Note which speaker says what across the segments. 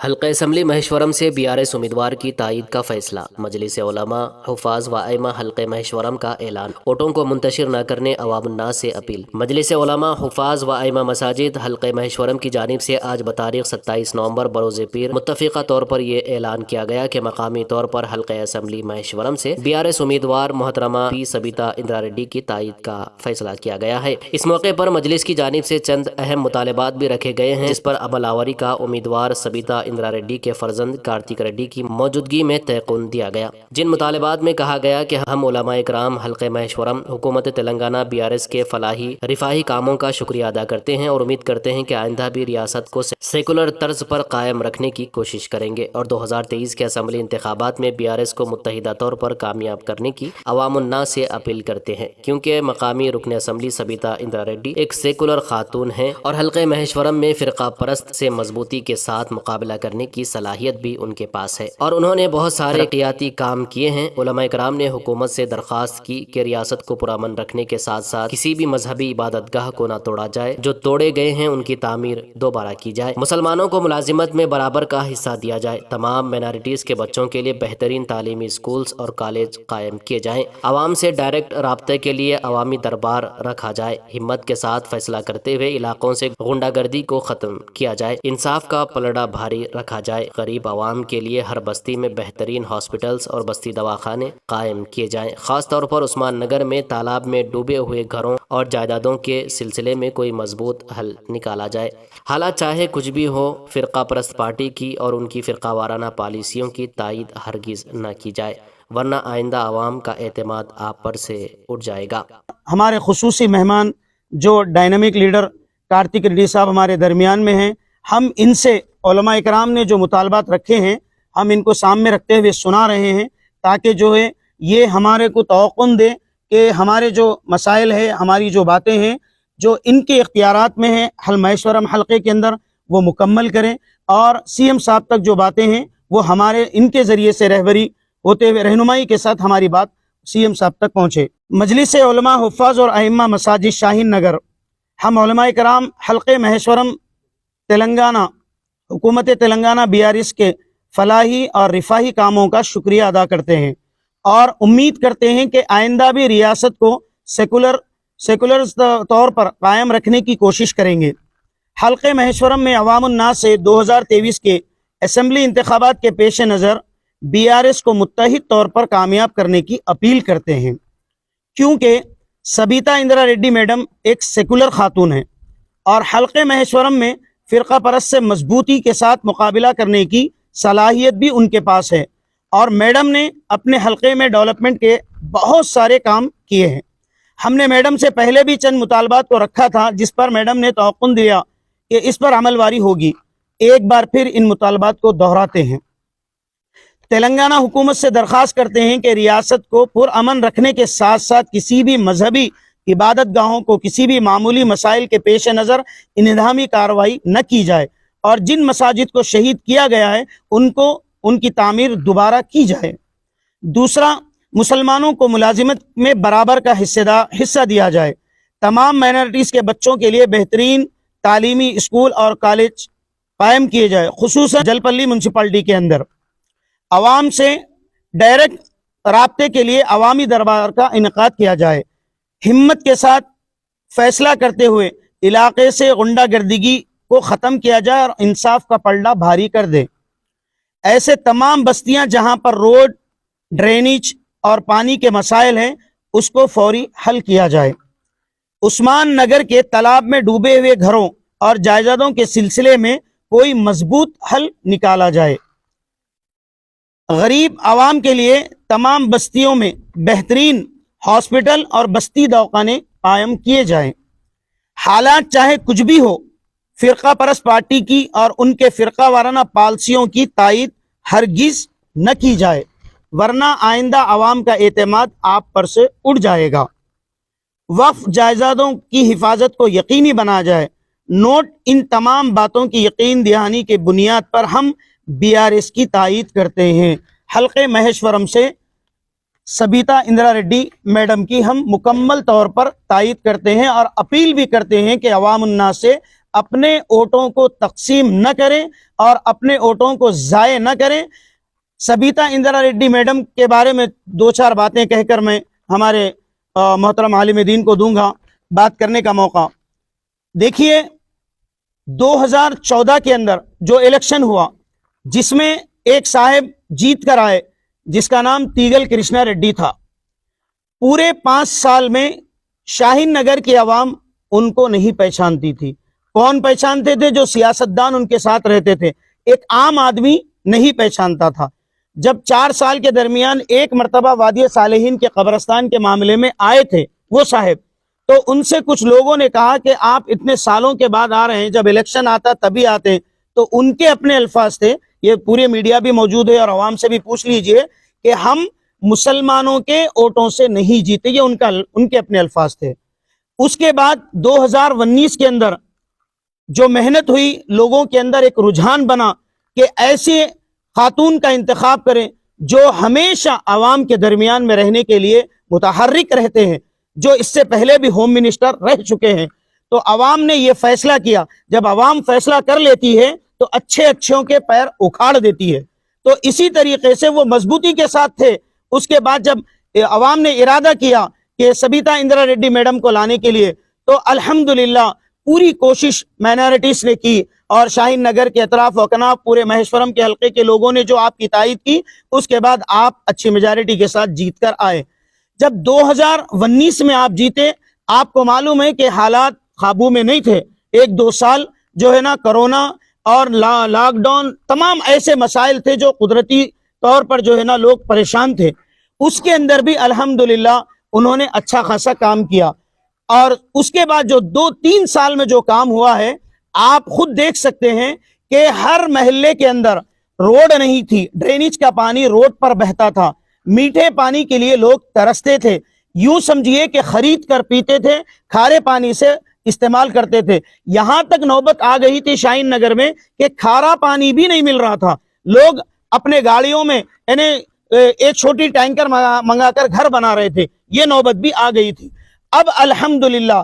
Speaker 1: حلقہ اسمبلی مہیشورم سے BRS امیدوار کی تائید کا فیصلہ۔ مجلس علماء حفاظ و ائمہ حلقہ مہیشورم کا اعلان۔ ووٹوں کو منتشر نہ کرنے عوام الناس سے اپیل۔ مجلس علماء حفاظ و ائمہ مساجد حلقہ مہیشورم کی جانب سے آج بتاریخ 27 نومبر بروز پیر متفقہ طور پر یہ اعلان کیا گیا کہ مقامی طور پر حلقہ اسمبلی مہیشورم سے BRS امیدوار محترمہ پی سبیتا اندرا ریڈی کی تائید کا فیصلہ کیا گیا ہے۔ اس موقع پر مجلس کی جانب سے چند اہم مطالبات بھی رکھے گئے ہیں، جس پر عمل آوری کا امیدوار سبیتا اندرا ریڈی کے فرزند کارتک ریڈی کی موجودگی میں تیقن دیا گیا۔ جن مطالبات میں کہا گیا کہ ہم علماء کرام حلقہ مہیشورم حکومت تلنگانہ BRS کے فلاحی رفاہی کاموں کا شکریہ ادا کرتے ہیں اور امید کرتے ہیں کہ آئندہ بھی ریاست کو سیکولر طرز پر قائم رکھنے کی کوشش کریں گے اور 2023 کے اسمبلی انتخابات میں BRS کو متحدہ طور پر کامیاب کرنے کی عوام الناس سے اپیل کرتے ہیں، کیونکہ مقامی رکن اسمبلی سبیتا اندرا ریڈی ایک سیکولر خاتون ہیں اور حلقہ مہیشورم میں فرقہ پرست سے مضبوطی کے ساتھ مقابلہ کرنے کی صلاحیت بھی ان کے پاس ہے اور انہوں نے بہت سارے ترقیاتی کام کیے ہیں۔ علماء کرام نے حکومت سے درخواست کی کہ ریاست کو پرامن رکھنے کے ساتھ ساتھ کسی بھی مذہبی عبادت گاہ کو نہ توڑا جائے، جو توڑے گئے ہیں ان کی تعمیر دوبارہ کی جائے، مسلمانوں کو ملازمت میں برابر کا حصہ دیا جائے، تمام مائنارٹیز کے بچوں کے لیے بہترین تعلیمی اسکولز اور کالج قائم کیے جائیں، عوام سے ڈائریکٹ رابطے کے لیے عوامی دربار رکھا جائے، ہمت کے ساتھ فیصلہ کرتے ہوئے علاقوں سے غنڈہ گردی کو ختم کیا جائے، انصاف کا پلڑا بھاری رکھا جائے، غریب عوام کے لیے ہر بستی میں بہترین ہاسپٹلز اور بستی دواخانے قائم کیے جائیں، خاص طور پر عثمان نگر میں تالاب میں ڈوبے ہوئے گھروں اور جائیدادوں کے سلسلے میں کوئی مضبوط حل نکالا جائے۔ حالات چاہے کچھ بھی ہو، فرقہ پرست پارٹی کی اور ان کی فرقہ وارانہ پالیسیوں کی تائید ہرگز نہ کی جائے، ورنہ آئندہ عوام کا اعتماد آپ پر سے اٹھ جائے گا۔
Speaker 2: ہمارے خصوصی مہمان جو ڈائنامک لیڈر کارتک ریڈی صاحب ہمارے درمیان میں ہیں، ہم ان سے علماء اکرام نے جو مطالبات رکھے ہیں ہم ان کو سامنے رکھتے ہوئے سنا رہے ہیں، تاکہ جو ہے یہ ہمارے کو توقن دے کہ ہمارے جو مسائل ہیں، ہماری جو باتیں ہیں جو ان کے اختیارات میں ہیں حلقہ مہیشورم حلقے کے اندر، وہ مکمل کریں اور CM صاحب تک جو باتیں ہیں وہ ہمارے ان کے ذریعے سے رہبری ہوتے ہوئے رہنمائی کے ساتھ ہماری بات CM صاحب تک پہنچے۔ مجلس علماء حفاظ اور ائمہ مساجد شاہین نگر، ہم علماء کرام حلقہ مہیشورم تلنگانہ حکومت تلنگانہ BRS کے فلاحی اور رفاہی کاموں کا شکریہ ادا کرتے ہیں اور امید کرتے ہیں کہ آئندہ بھی ریاست کو سیکولر طور پر قائم رکھنے کی کوشش کریں گے۔ حلقہ مہیشورم میں عوام الناس سے 2023 کے اسمبلی انتخابات کے پیش نظر BRS کو متحد طور پر کامیاب کرنے کی اپیل کرتے ہیں، کیونکہ سبیتا اندرا ریڈی میڈم ایک سیکولر خاتون ہیں اور حلقہ مہیشورم میں فرقہ پرست سے مضبوطی کے ساتھ مقابلہ کرنے کی صلاحیت بھی ان کے پاس ہے اور میڈم نے اپنے حلقے میں ڈیولپمنٹ کے بہت سارے کام کیے ہیں۔ ہم نے میڈم سے پہلے بھی چند مطالبات کو رکھا تھا جس پر میڈم نے توقن دیا کہ اس پر عمل واری ہوگی۔ ایک بار پھر ان مطالبات کو دہراتے ہیں، تلنگانہ حکومت سے درخواست کرتے ہیں کہ ریاست کو پرامن رکھنے کے ساتھ ساتھ کسی بھی مذہبی عبادت گاہوں کو کسی بھی معمولی مسائل کے پیش نظر انہدامی کارروائی نہ کی جائے اور جن مساجد کو شہید کیا گیا ہے ان کی تعمیر دوبارہ کی جائے۔ دوسرا، مسلمانوں کو ملازمت میں برابر کا حصہ دیا جائے، تمام مائنارٹیز کے بچوں کے لیے بہترین تعلیمی اسکول اور کالج قائم کیے جائے، خصوصاً جلپلی میونسپلٹی کے اندر عوام سے ڈائریکٹ رابطے کے لیے عوامی دربار کا انعقاد کیا جائے، ہمت کے ساتھ فیصلہ کرتے ہوئے علاقے سے غنڈہ گردگی کو ختم کیا جائے اور انصاف کا پلڑا بھاری کر دے۔ ایسے تمام بستیاں جہاں پر روڈ، ڈرینیج اور پانی کے مسائل ہیں اس کو فوری حل کیا جائے۔ عثمان نگر کے تالاب میں ڈوبے ہوئے گھروں اور جائیدادوں کے سلسلے میں کوئی مضبوط حل نکالا جائے۔ غریب عوام کے لیے تمام بستیوں میں بہترین ہاسپٹل اور بستی دواخانے قائم کیے جائیں۔ حالات چاہے کچھ بھی ہو، فرقہ پرست پارٹی کی اور ان کے فرقہ وارانہ پالیسیوں کی تائید ہرگز نہ کی جائے، ورنہ آئندہ عوام کا اعتماد آپ پر سے اٹھ جائے گا۔ وقف جائیدادوں کی حفاظت کو یقینی بنایا جائے۔ نوٹ، ان تمام باتوں کی یقین دہانی کے بنیاد پر ہم BRS کی تائید کرتے ہیں۔ حلقہ مہیشورم سے سبیتا اندرا ریڈی میڈم کی ہم مکمل طور پر تائید کرتے ہیں اور اپیل بھی کرتے ہیں کہ عوام الناس سے اپنے ووٹوں کو تقسیم نہ کریں اور اپنے ووٹوں کو ضائع نہ کریں۔ سبیتا اندرا ریڈی میڈم کے بارے میں دو چار باتیں کہہ کر میں ہمارے محترم عالم دین کو دوں گا بات کرنے کا موقع۔ دیکھیے 2014 کے اندر جو الیکشن ہوا جس میں ایک صاحب جیت کر آئے جس کا نام تیگل کرشنا ریڈی تھا، پورے 5 سال میں شاہین نگر کی عوام ان کو نہیں پہچانتی تھی۔ کون پہچانتے تھے؟ جو سیاستدان ان کے ساتھ رہتے تھے، ایک عام آدمی نہیں پہچانتا تھا۔ جب 4 سال کے درمیان ایک مرتبہ وادی صالحین کے قبرستان کے معاملے میں آئے تھے وہ صاحب، تو ان سے کچھ لوگوں نے کہا کہ آپ اتنے سالوں کے بعد آ رہے ہیں، جب الیکشن آتا تبھی آتے ہیں۔ تو ان کے اپنے الفاظ تھے، یہ پورے میڈیا بھی موجود ہے اور عوام سے بھی پوچھ لیجئے کہ ہم مسلمانوں کے ووٹوں سے نہیں جیتے، یہ ان کے اپنے الفاظ تھے۔ اس کے بعد 2019 کے اندر جو محنت ہوئی، لوگوں کے اندر ایک رجحان بنا کہ ایسے خاتون کا انتخاب کریں جو ہمیشہ عوام کے درمیان میں رہنے کے لیے متحرک رہتے ہیں، جو اس سے پہلے بھی ہوم منسٹر رہ چکے ہیں۔ تو عوام نے یہ فیصلہ کیا، جب عوام فیصلہ کر لیتی ہے تو اچھوں کے پیر اکھاڑ دیتی ہے۔ تو اسی طریقے سے وہ مضبوطی کے ساتھ تھے۔ اس کے بعد جب عوام نے ارادہ کیا کہ سبیتا اندرا ریڈی میڈم کو لانے کے لیے، تو الحمدللہ پوری کوشش مائنارٹیز نے کی اور شاہین نگر کے اطراف و اکناف پورے مہیشورم کے حلقے کے لوگوں نے جو آپ کی تائید کی، اس کے بعد آپ اچھی میجارٹی کے ساتھ جیت کر آئے۔ جب 2019 میں آپ جیتے، آپ کو معلوم ہے کہ حالات قابو میں نہیں تھے۔ 1-2 سال جو ہے نا کرونا اور لاک ڈاؤن، تمام ایسے مسائل تھے جو قدرتی طور پر جو ہے نا لوگ پریشان تھے۔ اس کے اندر بھی الحمدللہ انہوں نے اچھا خاصا کام کیا، اور اس کے بعد جو 2-3 سال میں جو کام ہوا ہے، آپ خود دیکھ سکتے ہیں کہ ہر محلے کے اندر روڈ نہیں تھی، ڈرینیج کا پانی روڈ پر بہتا تھا، میٹھے پانی کے لیے لوگ ترستے تھے، یوں سمجھیے کہ خرید کر پیتے تھے، کھارے پانی سے استعمال کرتے تھے۔ یہاں تک نوبت آ گئی تھی شاہین نگر میں کہ کھارا پانی بھی نہیں مل رہا تھا، لوگ اپنے گاڑیوں میں یعنی ایک چھوٹی ٹینکر منگا کر گھر بنا رہے تھے، یہ نوبت بھی آ گئی تھی۔ اب الحمدللہ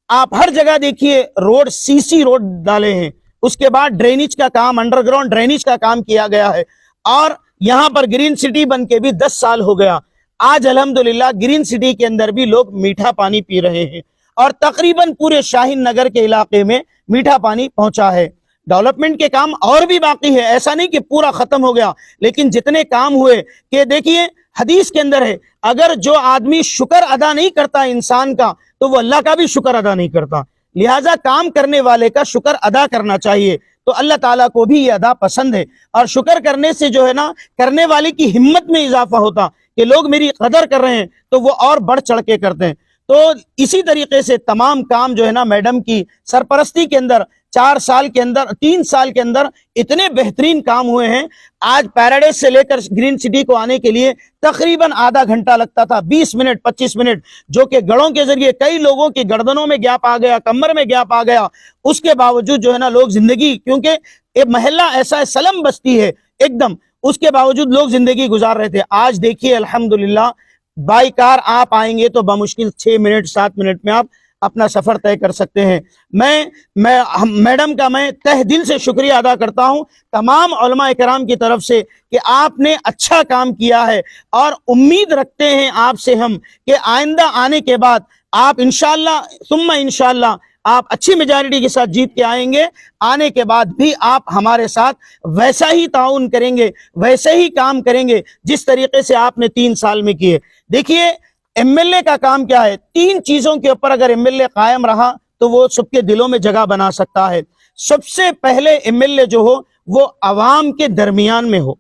Speaker 2: آپ ہر جگہ دیکھیے روڈ، CC روڈ ڈالے ہیں، اس کے بعد ڈرینیج کا کام، انڈر گراؤنڈ ڈرینیج کا کام کیا گیا ہے، اور یہاں پر گرین سٹی بن کے بھی 10 سال ہو گیا۔ آج الحمدللہ گرین سٹی کے اندر بھی لوگ میٹھا پانی پی رہے ہیں، اور تقریباً پورے شاہین نگر کے علاقے میں میٹھا پانی پہنچا ہے۔ ڈیولپمنٹ کے کام اور بھی باقی ہے، ایسا نہیں کہ پورا ختم ہو گیا، لیکن جتنے کام ہوئے کہ دیکھیے حدیث کے اندر ہے، اگر جو آدمی شکر ادا نہیں کرتا انسان کا تو وہ اللہ کا بھی شکر ادا نہیں کرتا، لہٰذا کام کرنے والے کا شکر ادا کرنا چاہیے۔ تو اللہ تعالیٰ کو بھی یہ ادا پسند ہے، اور شکر کرنے سے جو ہے نا کرنے والے کی ہمت میں اضافہ ہوتا کہ لوگ میری قدر کر رہے ہیں تو وہ اور بڑھ چڑھ کے کرتے ہیں۔ تو اسی طریقے سے تمام کام جو ہے نا میڈم کی سرپرستی کے اندر 3 سال کے اندر اتنے بہترین کام ہوئے ہیں۔ آج پیراڈائز سے لے کر گرین سٹی کو آنے کے لیے تقریباً آدھا گھنٹہ لگتا تھا، 20 منٹ 25 منٹ، جو کہ گڑوں کے ذریعے کئی لوگوں کی گردنوں میں گیپ آ گیا، کمر میں گیپ آ گیا، اس کے باوجود جو ہے نا لوگ زندگی، کیونکہ ایک محلہ ایسا ہے سلم بستی ہے ایک دم، اس کے باوجود لوگ زندگی گزار رہے تھے۔ آج دیکھیے الحمدللہ بائی کار آپ آئیں گے تو بمشکل 6 منٹ 7 منٹ میں آپ اپنا سفر طے کر سکتے ہیں۔ میں میڈم کا میں تہ دل سے شکریہ ادا کرتا ہوں تمام علماء کرام کی طرف سے کہ آپ نے اچھا کام کیا ہے، اور امید رکھتے ہیں آپ سے ہم کہ آئندہ آنے کے بعد آپ انشاءاللہ ثم انشاءاللہ آپ اچھی میجارٹی کے ساتھ جیت کے آئیں گے۔ آنے کے بعد بھی آپ ہمارے ساتھ ویسا ہی تعاون کریں گے، ویسے ہی کام کریں گے جس طریقے سے آپ نے 3 سال میں کیے۔ دیکھیے MLA کا کام کیا ہے، 3 چیزوں کے اوپر اگر MLA قائم رہا تو وہ سب کے دلوں میں جگہ بنا سکتا ہے۔ سب سے پہلے MLA جو ہو وہ عوام کے درمیان میں ہو۔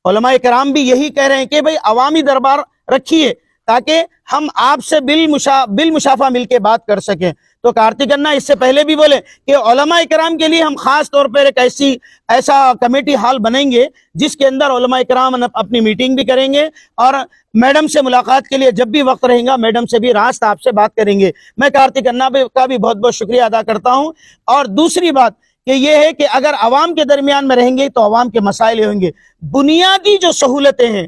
Speaker 2: علماء کرام بھی یہی کہہ رہے ہیں کہ بھئی عوامی دربار رکھیے تاکہ ہم آپ سے بالمشافہ مل کے بات کر سکیں۔ تو کارتک انا اس سے پہلے بھی بولے کہ علماء کرام کے لیے ہم خاص طور پر ایک ایسا کمیٹی ہال بنائیں گے جس کے اندر علماء کرام اپنی میٹنگ بھی کریں گے، اور میڈم سے ملاقات کے لیے جب بھی وقت رہیں گا میڈم سے بھی راست آپ سے بات کریں گے۔ میں کارتک انا کا بھی بہت بہت شکریہ ادا کرتا ہوں۔ اور دوسری بات کہ یہ ہے کہ اگر عوام کے درمیان میں رہیں گے تو عوام کے مسائل ہوں گے۔ بنیادی جو سہولتیں ہیں